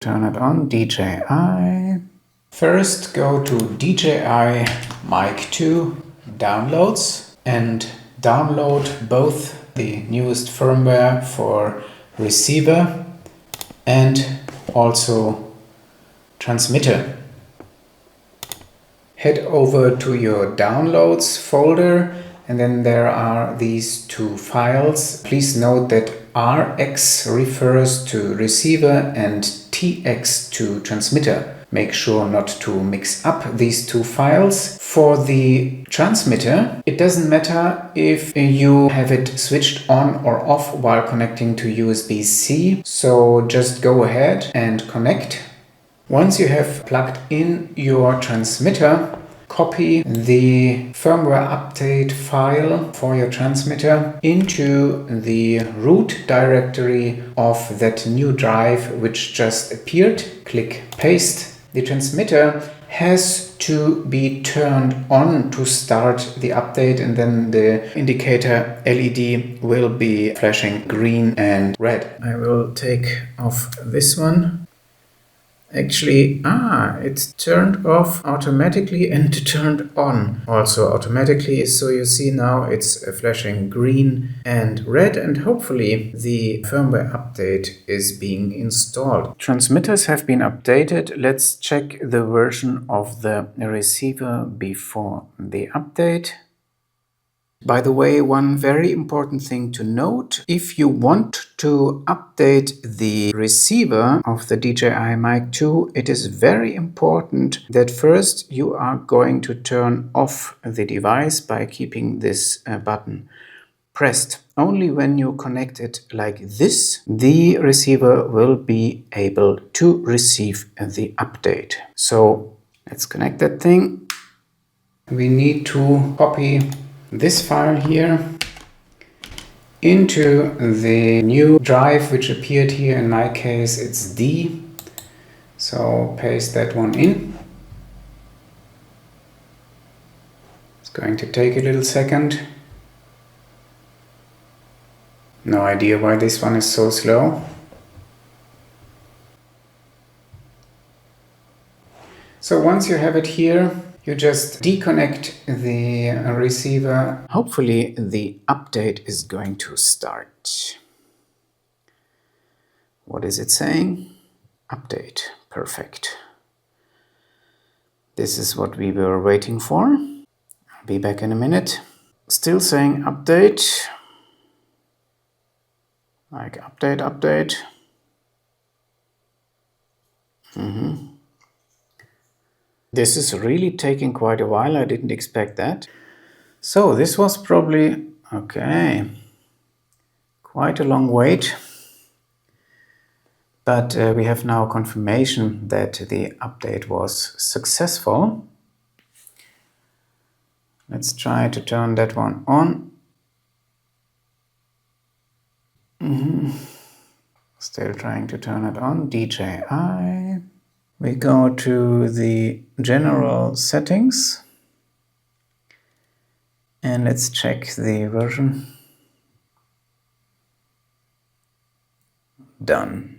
Turn it on, DJI. First go to DJI Mic 2 downloads and download both the newest firmware for receiver and also transmitter. Head over to your downloads folder and then there are these two files. Please note that RX refers to receiver and TX to transmitter. Make sure not to mix up these two files. For the transmitter, it doesn't matter if you have it switched on or off while connecting to USB-C. So just go ahead and connect. Once you have plugged in your transmitter, copy the firmware update file for your transmitter into the root directory of that new drive which just appeared. Click paste. The transmitter has to be turned on to start the update, and then the indicator LED will be flashing green and red. I will take off this one. Actually, it's turned off automatically and turned on also automatically. So you see now it's flashing green and red, and hopefully the firmware update is being installed. Transmitters have been updated. Let's check the version of the receiver before the update. By the way, one very important thing to note: if you want to update the receiver of the DJI Mic 2, it is very important that first you are going to turn off the device by keeping this button pressed. Only when you connect it like this, the receiver will be able to receive the update. So let's connect that thing. We need to copy this file here into the new drive which appeared here. In my case it's D, so paste that one in. It's going to take a little second. No idea why this one is so slow. So once you have it here, you just disconnect the receiver. Hopefully the update is going to start. What is it saying? Update. Perfect. This is what we were waiting for. I'll be back in a minute. Still saying update. Like update. This is really taking quite a while. I didn't expect that. So this was probably, okay, quite a long wait. But we have now confirmation that the update was successful. Let's try to turn that one on. Still trying to turn it on. DJI. We go to the general settings and let's check the version. Done.